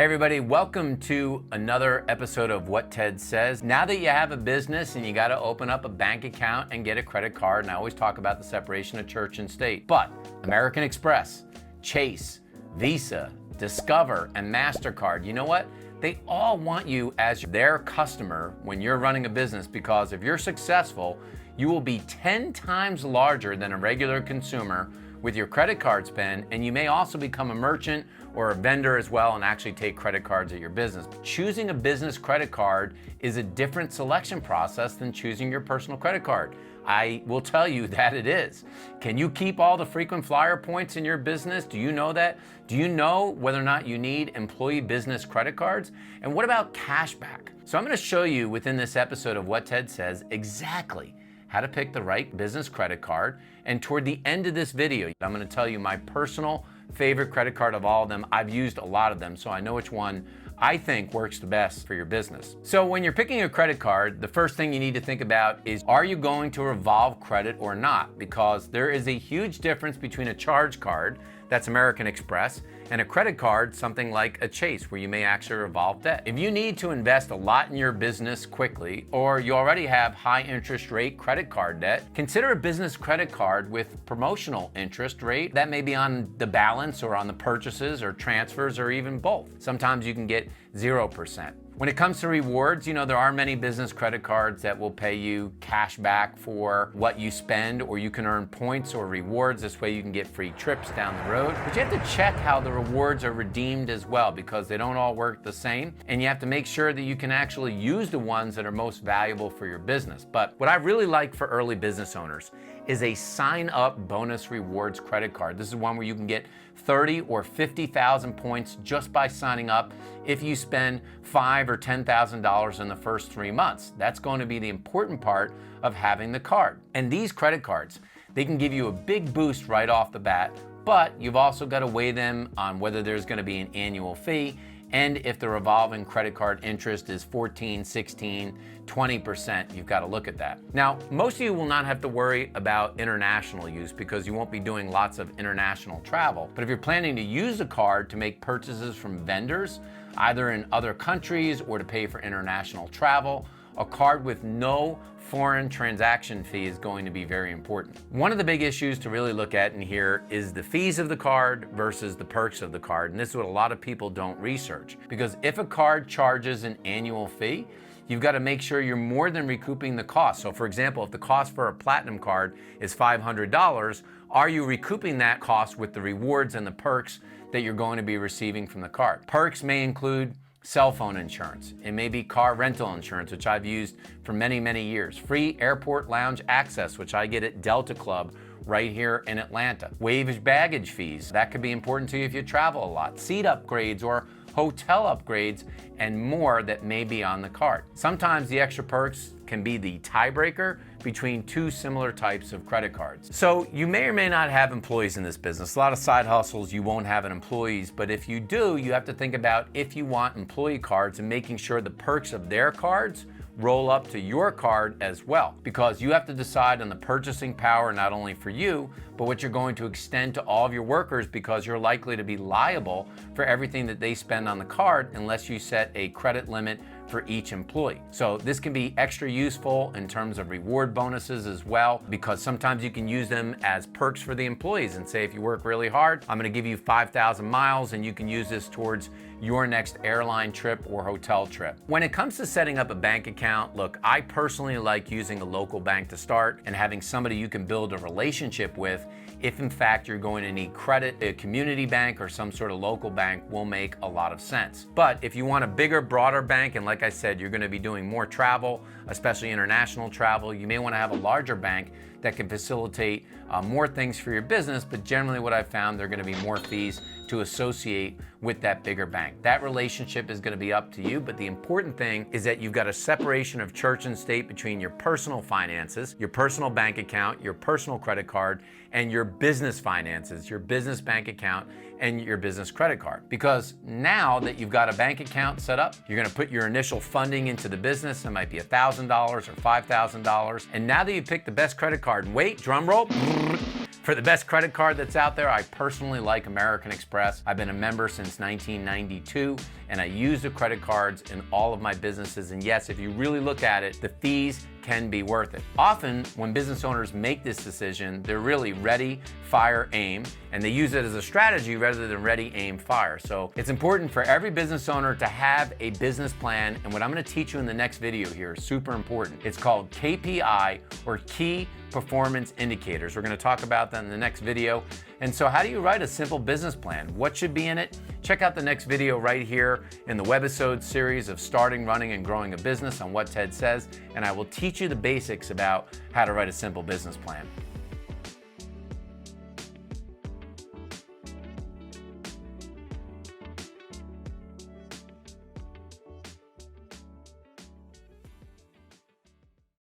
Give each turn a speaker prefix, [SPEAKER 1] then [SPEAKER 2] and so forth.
[SPEAKER 1] Hey everybody, welcome to another episode of What Ted Says. Now that you have a business and you got to open up a bank account and get a credit card, and I always talk about the separation of church and state, but American Express, Chase, Visa, Discover, and MasterCard, you know what? They all want you as their customer when you're running a business, because if you're successful, you will be 10 times larger than a regular consumer with your credit card spend, and you may also become a merchant or a vendor as well and actually take credit cards at your business. Choosing a business credit card is a different selection process than choosing your personal credit card. I will tell you that it is. Can you keep all the frequent flyer points in your business? Do you know that? Do you know whether or not you need employee business credit cards? And what about cashback? So I'm going to show you within this episode of What Ted Says exactly how to pick the right business credit card. And toward the end of this video, I'm going to tell you my personal favorite credit card of all of them. I've used a lot of them, so I know which one I think works the best for your business. So when you're picking a credit card, the first thing you need to think about is, are you going to revolve credit or not? Because there is a huge difference between a charge card, that's American Express, and a credit card, something like a Chase, where you may actually revolve debt. If you need to invest a lot in your business quickly, or you already have high interest rate credit card debt, consider a business credit card with promotional interest rate. That may be on the balance or on the purchases or transfers or even both. Sometimes you can get 0%. When it comes to rewards, you know, there are many business credit cards that will pay you cash back for what you spend, or you can earn points or rewards. This way you can get free trips down the road. But you have to check how the rewards are redeemed as well, because they don't all work the same. And you have to make sure that you can actually use the ones that are most valuable for your business. But what I really like for early business owners is a sign-up bonus rewards credit card. This is one where you can get 30 or 50,000 points just by signing up if you spend $5,000 or $10,000 in the first 3 months. That's going to be the important part of having the card. And these credit cards, they can give you a big boost right off the bat, but you've also got to weigh them on whether there's going to be an annual fee, and if the revolving credit card interest is 14, 16, 20%, you've got to look at that. Now, most of you will not have to worry about international use because you won't be doing lots of international travel. But if you're planning to use the card to make purchases from vendors, either in other countries or to pay for international travel, a card with no foreign transaction fee is going to be very important. One of the big issues to really look at in here is the fees of the card versus the perks of the card. And this is what a lot of people don't research. Because if a card charges an annual fee, you've got to make sure you're more than recouping the cost. So for example, if the cost for a platinum card is $500, are you recouping that cost with the rewards and the perks that you're going to be receiving from the card? Perks may include cell phone insurance. It may be car rental insurance, which I've used for many, many years. Free airport lounge access, which I get at Delta Club right here in Atlanta. Waived baggage fees. That could be important to you if you travel a lot. Seat upgrades or hotel upgrades, and more that may be on the card. Sometimes the extra perks can be the tiebreaker between two similar types of credit cards. So you may or may not have employees in this business. A lot of side hustles you won't have employees, but if you do, you have to think about if you want employee cards and making sure the perks of their cards roll up to your card as well, because you have to decide on the purchasing power not only for you, but what you're going to extend to all of your workers, because you're likely to be liable for everything that they spend on the card unless you set a credit limit for each employee. So this can be extra useful in terms of reward bonuses as well, because sometimes you can use them as perks for the employees and say, if you work really hard, I'm going to give you 5,000 miles and you can use this towards your next airline trip or hotel trip. When it comes to setting up a bank account, look, I personally like using a local bank to start and having somebody you can build a relationship with. If in fact you're going to need credit, a community bank or some sort of local bank will make a lot of sense. But if you want a bigger, broader bank, and like I said, you're going to be doing more travel, especially international travel, you may want to have a larger bank that can facilitate more things for your business. But generally what I've found, there are going to be more fees to associate with that bigger bank. That relationship is going to be up to you, but the important thing is that you've got a separation of church and state between your personal finances, your personal bank account, your personal credit card, and your business finances, your business bank account, and your business credit card. Because now that you've got a bank account set up, you're gonna put your initial funding into the business. It might be $1,000 or $5,000. And now that you picked the best credit card, and wait, drum roll, for For the best credit card that's out there, I personally like American Express. I've been a member since 1992, and I use the credit cards in all of my businesses. And yes, if you really look at it, the fees can be worth it. Often, when business owners make this decision, they're really ready, fire, aim, and they use it as a strategy rather than ready, aim, fire. So it's important for every business owner to have a business plan, and what I'm gonna teach you in the next video here is super important. It's called KPI, or Key Performance Indicators. We're gonna talk about that in the next video. And so how do you write a simple business plan? What should be in it? Check out the next video right here in the webisode series of Starting, Running, and Growing a Business on What Ted Says, and I will teach you the basics about how to write a simple business plan.